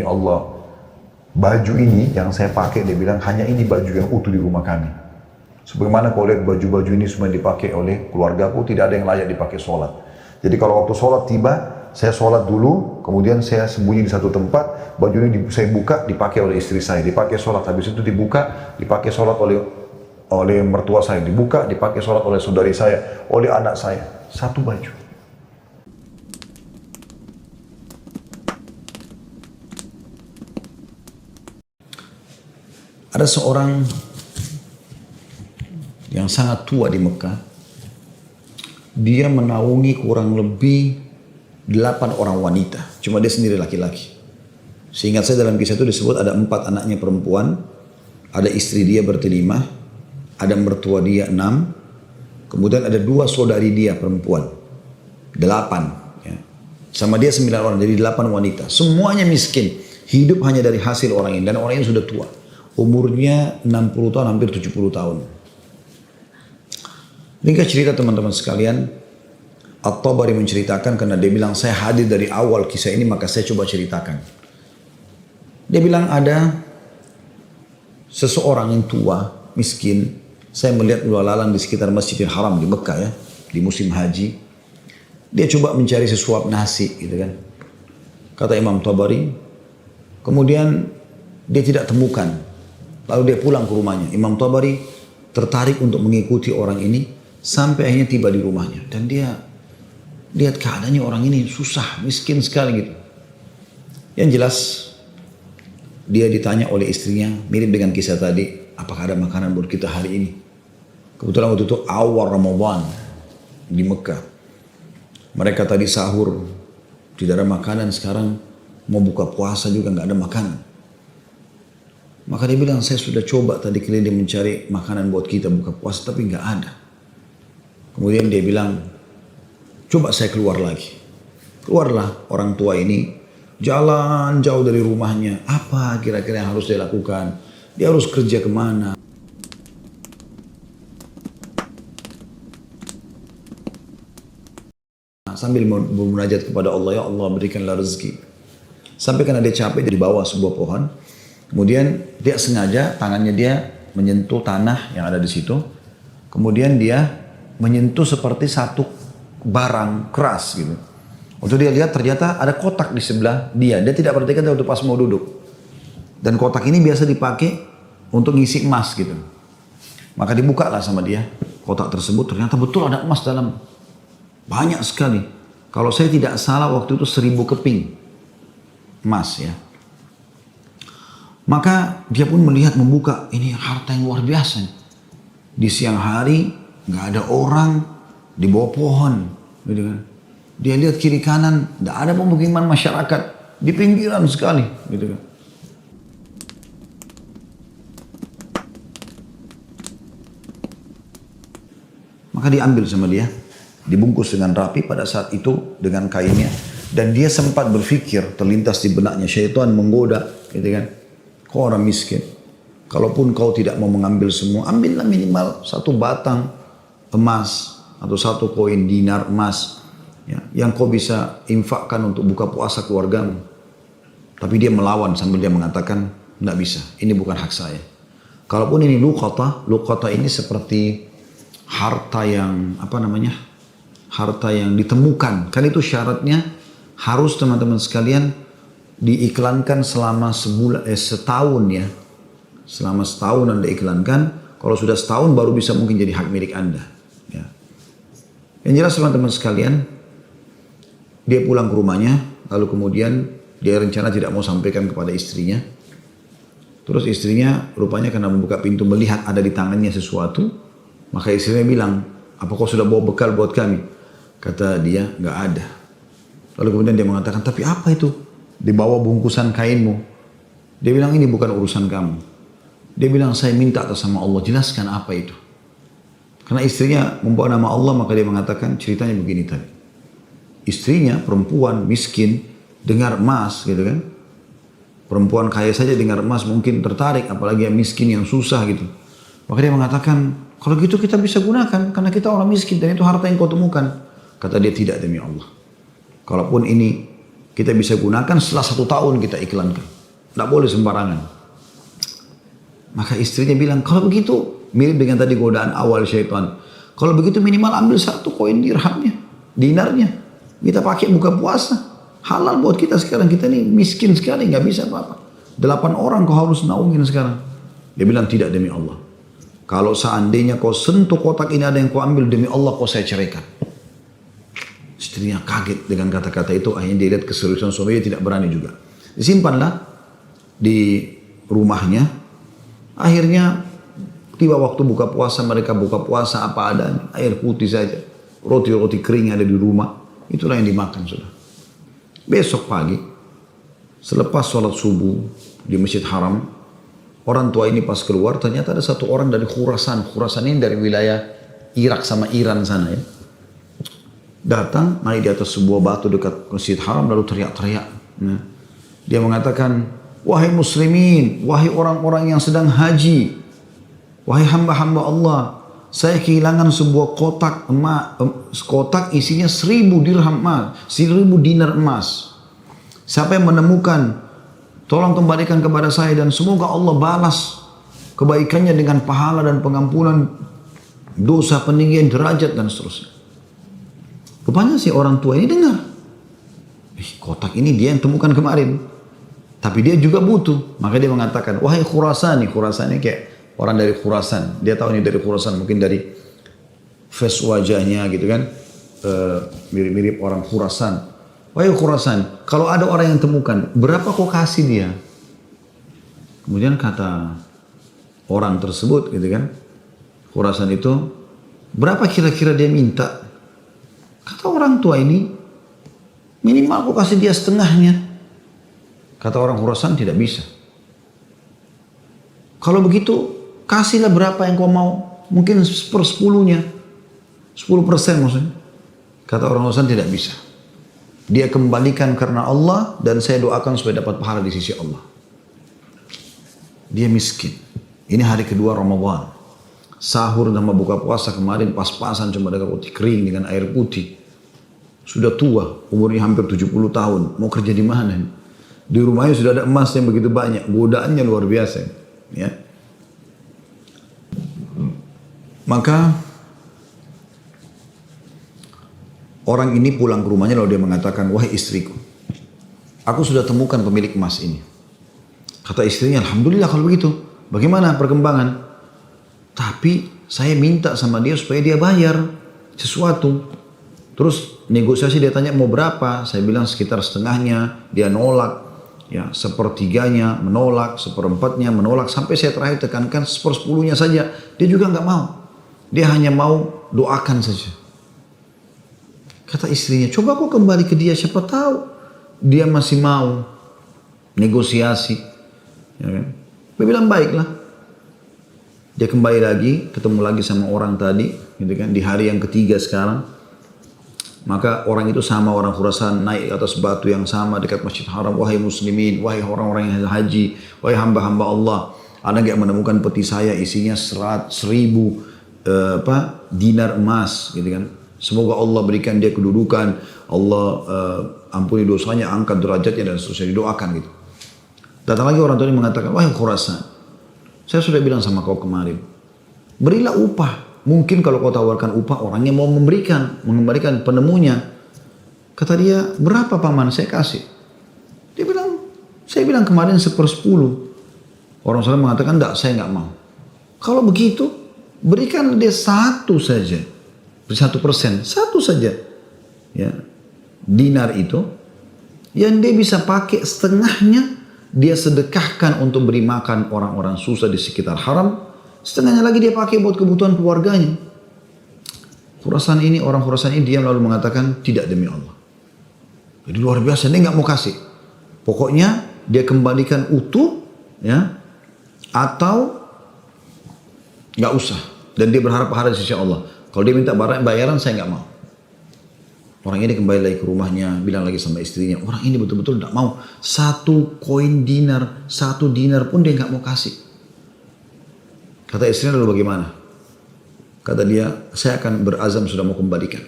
demi Allah, baju ini yang saya pakai, dia bilang, hanya ini baju yang utuh di rumah kami. Sebagaimana kau lihat baju-baju ini semua dipakai oleh keluargaku, tidak ada yang layak dipakai sholat. Jadi kalau waktu sholat tiba, saya sholat dulu, kemudian saya sembunyi di satu tempat, baju ini saya buka, dipakai oleh istri saya, dipakai sholat, habis itu dibuka, dipakai sholat oleh mertua saya, dibuka, dipakai sholat oleh saudari saya, oleh anak saya. Satu baju. Ada seorang yang sangat tua di Mekah, dia menaungi kurang lebih 8 orang wanita, cuma dia sendiri laki-laki. Seingat saya dalam kisah itu disebut ada 4 anaknya perempuan, ada istri dia berlima, ada mertua dia 6, kemudian ada 2 saudari dia perempuan, 8. Ya. Sama dia 9 orang, jadi 8 wanita. Semuanya miskin, hidup hanya dari hasil orang ini, dan orang ini sudah tua. Umurnya 60 tahun, hampir 70 tahun. Ringkas cerita teman-teman sekalian, At-Tabari menceritakan karena dia bilang, saya hadir dari awal kisah ini, maka saya coba ceritakan. Dia bilang ada seseorang yang tua, miskin. Saya melihat lalu lalang di sekitar Masjidil Haram di Mekah ya, di musim haji. Dia coba mencari sesuap nasi gitu kan. Kata Imam Tabari, kemudian dia tidak temukan. Lalu dia pulang ke rumahnya. Imam Tabari tertarik untuk mengikuti orang ini sampai akhirnya tiba di rumahnya. Dan dia lihat keadaannya orang ini susah, miskin sekali gitu. Yang jelas dia ditanya oleh istrinya, mirip dengan kisah tadi, apakah ada makanan buat kita hari ini? Kebetulan waktu itu awal Ramadan di Mekah. Mereka tadi sahur, tidak ada makanan, sekarang mau buka puasa juga nggak ada makanan. Maka dia bilang, saya sudah coba tadi keliling mencari makanan buat kita buka puasa, tapi nggak ada. Kemudian dia bilang, coba saya keluar lagi. Keluarlah orang tua ini, jalan jauh dari rumahnya. Apa kira-kira yang harus dia lakukan? Dia harus kerja kemana? Sambil bermunajat kepada Allah, ya Allah berikanlah rezeki. Sampai karena dia capek, dia di bawah sebuah pohon. Kemudian dia sengaja tangannya dia menyentuh tanah yang ada di situ. Kemudian dia menyentuh seperti satu barang keras gitu. Waktu dia lihat ternyata ada kotak di sebelah dia. Dia tidak perhatikan waktu pas mau duduk. Dan kotak ini biasa dipakai untuk ngisi emas gitu. Maka dibuka lah sama dia. Kotak tersebut ternyata betul ada emas dalam. Banyak sekali. Kalau saya tidak salah waktu itu 1000 keping emas ya. Maka dia pun melihat membuka, ini harta yang luar biasa. Di siang hari nggak ada orang di bawah pohon, gitu kan. Dia lihat kiri kanan, nggak ada pemukiman masyarakat di pinggiran sekali, gitu kan. Maka diambil sama dia, dibungkus dengan rapi pada saat itu dengan kainnya, dan dia sempat berpikir, terlintas di benaknya syaitan menggoda, gitu kan. Kau orang miskin, kalaupun kau tidak mau mengambil semua, ambillah minimal 1 batang emas atau 1 koin dinar emas ya, yang kau bisa infakkan untuk buka puasa keluargamu. Tapi dia melawan sambil dia mengatakan, tidak bisa, ini bukan hak saya. Kalaupun ini luqata ini seperti harta yang harta yang ditemukan. Kan itu syaratnya harus teman-teman sekalian diiklankan selama setahun ya. Selama setahun Anda iklankan. Kalau sudah setahun baru bisa mungkin jadi hak milik Anda. Ya. Yang jelas teman-teman sekalian, dia pulang ke rumahnya, lalu kemudian dia rencana tidak mau sampaikan kepada istrinya. Terus istrinya rupanya karena membuka pintu melihat ada di tangannya sesuatu, maka istrinya bilang, apa kau sudah bawa bekal buat kami? Kata dia, nggak ada. Lalu kemudian dia mengatakan, tapi apa itu? Di bawah bungkusan kainmu. Dia bilang, ini bukan urusan kamu. Dia bilang, saya minta atas sama Allah, jelaskan apa itu. Karena istrinya membawa nama Allah, maka dia mengatakan ceritanya begini tadi. Istrinya perempuan miskin dengar emas gitu kan. Perempuan kaya saja dengar emas mungkin tertarik, apalagi yang miskin yang susah gitu. Maka dia mengatakan, kalau gitu kita bisa gunakan karena kita orang miskin dan itu harta yang kau temukan. Kata dia, tidak demi Allah. Kalaupun ini kita bisa gunakan setelah 1 tahun kita iklankan. Tidak boleh sembarangan. Maka istrinya bilang, kalau begitu, mirip dengan tadi godaan awal syaitan. Kalau begitu minimal ambil 1 koin dirhamnya, dinarnya. Kita pakai buka puasa. Halal buat kita sekarang. Kita ini miskin sekali, nggak bisa apa-apa. 8 orang kau harus naungin sekarang. Dia bilang, tidak demi Allah. Kalau seandainya kau sentuh kotak ini ada yang kau ambil, demi Allah kau saya ceraikan. Istrinya kaget dengan kata-kata itu. Akhirnya dia lihat keseriusan suaminya, tidak berani juga. Disimpanlah di rumahnya. Akhirnya tiba waktu buka puasa, mereka buka puasa apa adanya, air putih saja, roti-roti kering ada di rumah, itulah yang dimakan sudah. Besok pagi, selepas sholat subuh di Masjid Haram, orang tua ini pas keluar, ternyata ada 1 orang dari Khurasan. Khurasan ini dari wilayah Irak sama Iran sana ya. Datang, naik di atas sebuah batu dekat Masjid Haram, lalu teriak-teriak. Nah, dia mengatakan, wahai muslimin, wahai orang-orang yang sedang haji, wahai hamba-hamba Allah, saya kehilangan sebuah kotak emas, kotak isinya 1000 dirham emas, 1000 dinar emas. Siapa yang menemukan, tolong kembalikan kepada saya dan semoga Allah balas kebaikannya dengan pahala dan pengampunan dosa, peninggian derajat dan seterusnya. Rupanya si orang tua ini dengar, kotak ini dia yang temukan kemarin, tapi dia juga butuh. Maka dia mengatakan, wahai Khurasani, Khurasani kayak orang dari Khurasan, dia tahu ini dari Khurasan, mungkin dari face wajahnya gitu kan, mirip-mirip orang Khurasan. Wahai Khurasan, kalau ada orang yang temukan, berapa kau kasih dia? Kemudian kata orang tersebut gitu kan, Khurasan itu, berapa kira-kira dia minta? Kata orang tua ini, minimal kau kasih dia setengahnya. Kata orang Khurasan, tidak bisa. Kalau begitu, kasihlah berapa yang kau mau. Mungkin 1/10-nya. 10% maksudnya. Kata orang Khurasan, tidak bisa. Dia kembalikan karena Allah dan saya doakan supaya dapat pahala di sisi Allah. Dia miskin. Ini hari kedua Ramadan. Sahur sama buka puasa kemarin pas-pasan cuma dengan roti kering dengan air putih. Sudah tua, umurnya hampir 70 tahun. Mau kerja di mana? Di rumahnya sudah ada emas yang begitu banyak. Godaannya luar biasa. Ya. Maka orang ini pulang ke rumahnya lalu dia mengatakan, wahai istriku, aku sudah temukan pemilik emas ini. Kata istrinya, alhamdulillah kalau begitu. Bagaimana perkembangan? Tapi saya minta sama dia supaya dia bayar sesuatu. Terus negosiasi dia tanya mau berapa? Saya bilang sekitar setengahnya. Dia nolak. Ya, 1/3-nya menolak, 1/4-nya menolak. Sampai saya terakhir tekankan 1/10-nya saja. Dia juga nggak mau. Dia hanya mau doakan saja. Kata istrinya, coba kau kembali ke dia, siapa tahu dia masih mau negosiasi. Ya kan? Dia bilang baiklah. Dia kembali lagi, ketemu lagi sama orang tadi, gitu kan, di hari yang ketiga sekarang. Maka orang itu sama orang Khurasan naik ke atas batu yang sama dekat Masjid Haram. Wahai muslimin, wahai orang-orang yang haji, wahai hamba-hamba Allah, ada nggak menemukan peti saya isinya 100.000 dinar emas, gitu kan? Semoga Allah berikan dia kedudukan, Allah ampuni dosanya, angkat derajatnya dan seterusnya, didoakan gitu. Datang lagi orang tua ini mengatakan, wahai Khurasan, saya sudah bilang sama kau kemarin, berilah upah. Mungkin kalau kau tawarkan upah, orangnya mau mengembalikan penemunya. Kata dia, berapa paman saya kasih? Dia bilang, saya bilang kemarin 1/10. Orang sana mengatakan, enggak, saya enggak mau. Kalau begitu, berikan dia 1 saja. 1%, 1 saja. Ya, dinar itu, yang dia bisa pakai setengahnya, dia sedekahkan untuk beri makan orang-orang susah di sekitar haram. Setengahnya lagi dia pakai buat kebutuhan keluarganya. Khurasan ini, orang Khurasan ini diam lalu mengatakan tidak demi Allah. Jadi luar biasa, dia nggak mau kasih. Pokoknya dia kembalikan utuh, ya, atau nggak usah. Dan dia berharap pahala di sisi Allah. Kalau dia minta bayaran, saya nggak mau. Orang ini kembali lagi ke rumahnya, bilang lagi sama istrinya, orang ini betul-betul nggak mau. 1 koin dinar, 1 dinar pun dia nggak mau kasih. Kata istrinya, lalu bagaimana? Kata dia, saya akan berazam sudah mau kembalikan.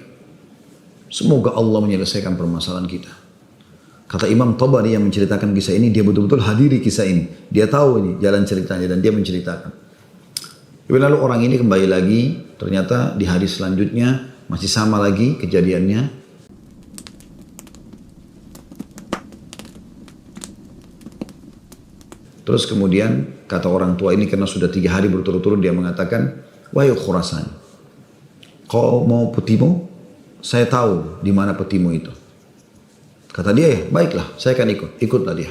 Semoga Allah menyelesaikan permasalahan kita. Kata Imam Tabari yang menceritakan kisah ini, dia betul-betul hadiri kisah ini. Dia tahu ini jalan ceritanya dan dia menceritakan. Lalu orang ini kembali lagi, ternyata di hari selanjutnya masih sama lagi kejadiannya. Terus kemudian kata orang tua ini karena sudah 3 hari berturut-turut dia mengatakan, wahai Khurasan, kau mau petimu? Saya tahu di mana petimu itu. Kata dia, ya baiklah, saya akan ikut. Ikutlah dia.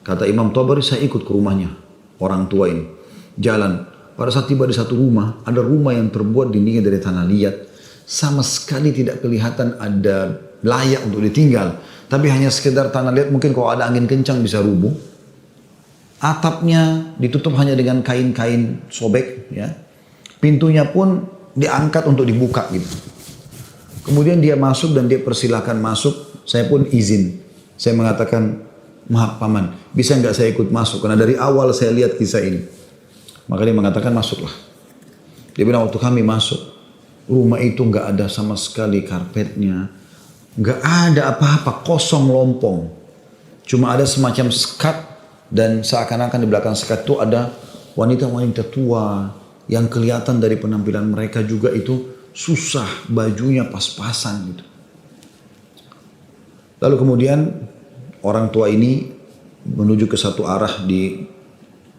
Kata Imam Tabari, saya ikut ke rumahnya orang tua ini. Jalan. Pada saat tiba di satu rumah, ada rumah yang terbuat dindingnya dari tanah liat. Sama sekali tidak kelihatan ada layak untuk ditinggal. Tapi hanya sekedar tanah liat, mungkin kalau ada angin kencang bisa rubuh. Atapnya ditutup hanya dengan kain-kain sobek. Ya. Pintunya pun diangkat untuk dibuka gitu. Kemudian dia masuk dan dia persilahkan masuk. Saya pun izin. Saya mengatakan, maaf paman, bisa nggak saya ikut masuk? Karena dari awal saya lihat kisah ini. Maka dia mengatakan masuklah. Dia bilang waktu kami masuk, rumah itu nggak ada sama sekali karpetnya. Nggak ada apa-apa, kosong lompong. Cuma ada semacam sekat dan seakan-akan di belakang sekat itu ada wanita-wanita tua yang kelihatan dari penampilan mereka juga itu susah, bajunya pas-pasan gitu. Lalu kemudian orang tua ini menuju ke satu arah di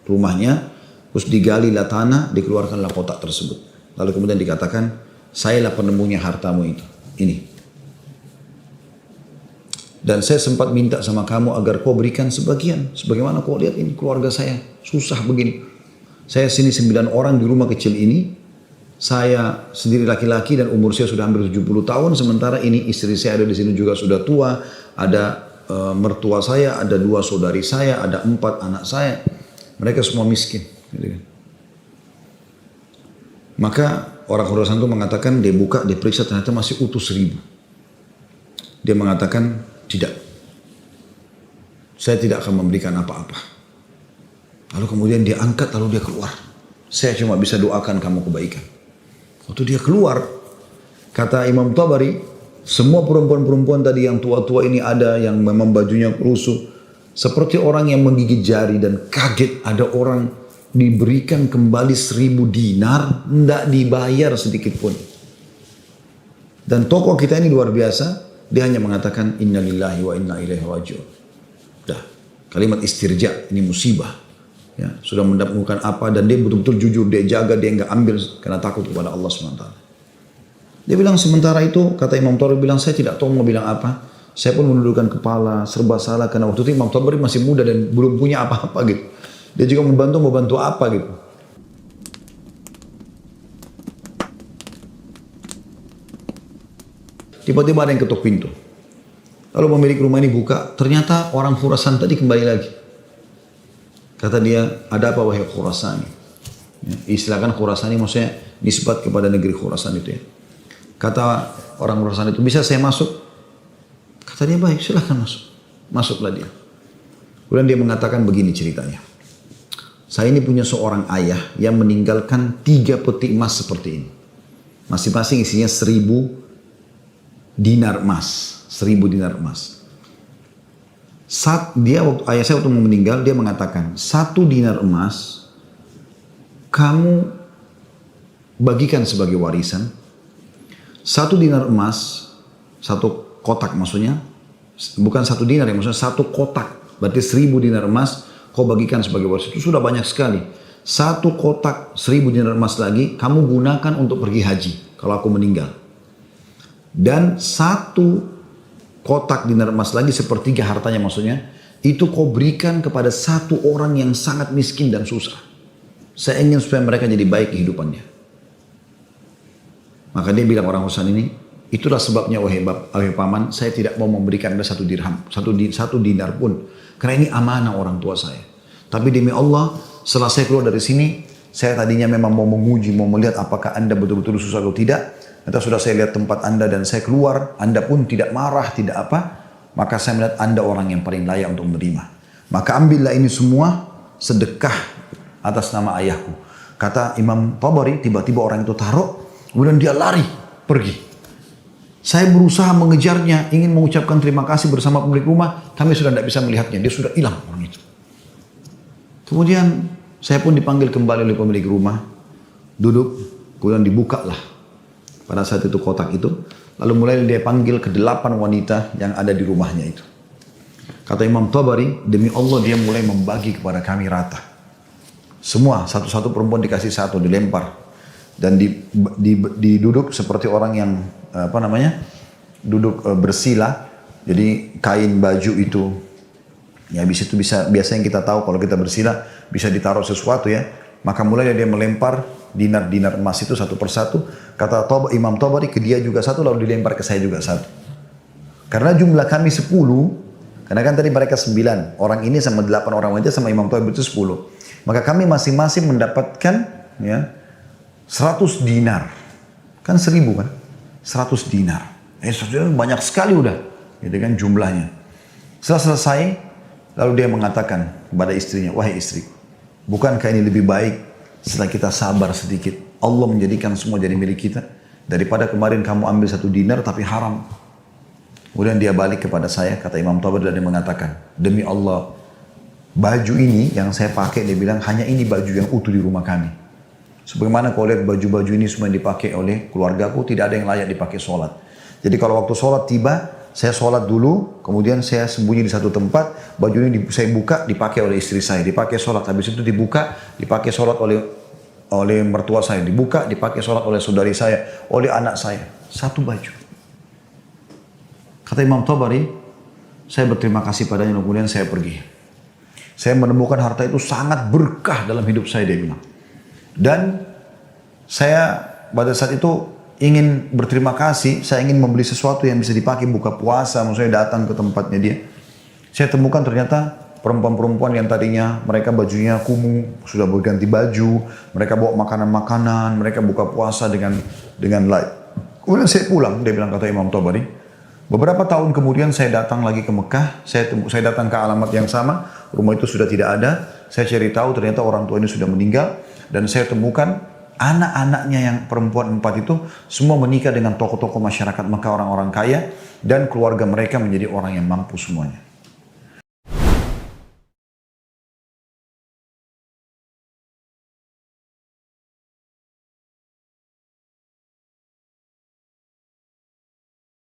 rumahnya, terus digalilah tanah, dikeluarkanlah kotak tersebut. Lalu kemudian dikatakan, sayalah penemunya hartamu itu. Ini. Dan saya sempat minta sama kamu agar kau berikan sebagian. Sebagaimana kau lihat ini keluarga saya susah begini. Saya sini 9 orang di rumah kecil ini. Saya sendiri laki-laki dan umur saya sudah hampir 70 tahun. Sementara ini istri saya ada di sini juga sudah tua. Ada mertua saya, ada 2 saudari saya, ada 4 anak saya. Mereka semua miskin. Gitu kan. Maka orang Khurasan itu mengatakan, dia buka, dia periksa, ternyata masih utuh 1000. Dia mengatakan, tidak. Saya tidak akan memberikan apa-apa. Lalu kemudian dia angkat, lalu dia keluar. Saya cuma bisa doakan kamu kebaikan. Waktu dia keluar, kata Imam Tabari, semua perempuan-perempuan tadi yang tua-tua ini ada yang memang bajunya rusuh. Seperti orang yang menggigit jari dan kaget ada orang diberikan kembali 1000 dinar, tidak dibayar sedikit pun. Dan tokoh kita ini luar biasa, dia hanya mengatakan innalillahi wa inna ilaihi raji'un. Dah, kalimat istirja, ini musibah. Ya, sudah mendapatkan apa dan dia betul-betul jujur, dia jaga, dia enggak ambil karena takut kepada Allah SWT. Dia bilang sementara itu, kata Imam Tabari bilang, saya tidak tahu mau bilang apa. Saya pun menundukkan kepala, serba salah karena waktu itu Imam Tabari masih muda dan belum punya apa-apa gitu. Dia juga mau bantu apa gitu. Tiba-tiba ada yang ketuk pintu. Lalu pemilik rumah ini buka, ternyata orang Khurasan tadi kembali lagi. Kata dia, ada apa wahai Khurasani? Ya, istilahkan Khurasani maksudnya nisbat kepada negeri Khurasan itu ya. Kata orang Khurasan itu, bisa saya masuk? Kata dia, baik silahkan masuk. Masuklah dia. Kemudian dia mengatakan begini ceritanya. Saya ini punya seorang ayah yang meninggalkan 3 peti emas seperti ini. Masing-masing isinya 1000 dinar emas. 1000 dinar emas. Saat dia ayah saya waktu meninggal dia mengatakan 1 dinar emas kamu bagikan sebagai warisan. 1 dinar emas 1 kotak maksudnya bukan 1 dinar ya maksudnya 1 kotak berarti 1000 dinar emas kau bagikan sebagai warisan. Itu sudah banyak sekali. 1 kotak 1000 dinar emas lagi kamu gunakan untuk pergi haji kalau aku meninggal. Dan 1 kotak dinar emas lagi sepertiga hartanya maksudnya itu kau berikan kepada 1 orang yang sangat miskin dan susah. Saya ingin supaya mereka jadi baik kehidupannya. Maka dia bilang orang Khurasan ini, itulah sebabnya wahai paman, saya tidak mau memberikan Anda 1 dirham, 1 dinar pun, karena ini amanah orang tua saya. Tapi demi Allah, setelah saya keluar dari sini, saya tadinya memang mau menguji, mau melihat apakah Anda betul-betul susah atau tidak. Ternyata sudah saya lihat tempat Anda dan saya keluar, Anda pun tidak marah, tidak apa, maka saya melihat Anda orang yang paling layak untuk menerima. Maka ambillah ini semua sedekah atas nama ayahku. Kata Imam Tabari, tiba-tiba orang itu taruh, kemudian dia lari, pergi. Saya berusaha mengejarnya, ingin mengucapkan terima kasih bersama pemilik rumah, kami sudah tidak bisa melihatnya, dia sudah hilang orang itu. Kemudian saya pun dipanggil kembali oleh pemilik rumah, duduk, kemudian dibukalah pada saat itu kotak itu, lalu mulai dia panggil ke 8 wanita yang ada di rumahnya itu. Kata Imam Tabari, demi Allah dia mulai membagi kepada kami rata. Semua, satu-satu perempuan dikasih satu, dilempar. Dan diduduk seperti orang yang duduk bersila. Jadi kain baju itu, ya habis itu biasanya kita tahu kalau kita bersila bisa ditaruh sesuatu ya. Maka mulai dia melempar dinar-dinar emas itu satu persatu. Kata Imam Tabari, ke dia juga satu, lalu dilempar ke saya juga satu. Karena jumlah kami 10, karena kan tadi mereka 9, orang ini sama 8 orang wanita sama Imam Tabari itu 10. Maka kami masing-masing mendapatkan ya 100 dinar. Kan 1000 kan? 100 dinar. 100 dinar banyak sekali udah. Gitu kan jumlahnya. Setelah selesai, lalu dia mengatakan kepada istrinya, wahai istri, bukankah ini lebih baik setelah kita sabar sedikit, Allah menjadikan semua jadi milik kita, daripada kemarin kamu ambil 1 dinar tapi haram. Kemudian dia balik kepada saya, kata Imam Tabari, dan dia mengatakan, demi Allah, baju ini yang saya pakai, dia bilang, hanya ini baju yang utuh di rumah kami. Sebagaimana kau lihat baju-baju ini semua yang dipakai oleh keluargaku, tidak ada yang layak dipakai sholat. Jadi kalau waktu sholat tiba, saya sholat dulu, kemudian saya sembunyi di satu tempat, baju ini saya buka, dipakai oleh istri saya, dipakai sholat. Habis itu dibuka, dipakai sholat oleh mertua saya, dibuka, dipakai sholat oleh saudari saya, oleh anak saya. Satu baju. Kata Imam Tabari, saya berterima kasih padanya, kemudian saya pergi. Saya menemukan harta itu sangat berkah dalam hidup saya, dia bilang. Dan saya pada saat itu ingin berterima kasih, saya ingin membeli sesuatu yang bisa dipakai buka puasa, maksudnya datang ke tempatnya dia. Saya temukan ternyata perempuan-perempuan yang tadinya mereka bajunya kumuh, sudah berganti baju, mereka bawa makanan-makanan, mereka buka puasa dengan light. Kemudian saya pulang, dia bilang, kata Imam Tabari. Beberapa tahun kemudian saya datang lagi ke Mekah, saya datang ke alamat yang sama, rumah itu sudah tidak ada, saya cari tahu ternyata orang tua ini sudah meninggal, dan saya temukan anak-anaknya yang perempuan 4 itu semua menikah dengan tokoh-tokoh masyarakat Mekah, orang-orang kaya, dan keluarga mereka menjadi orang yang mampu semuanya.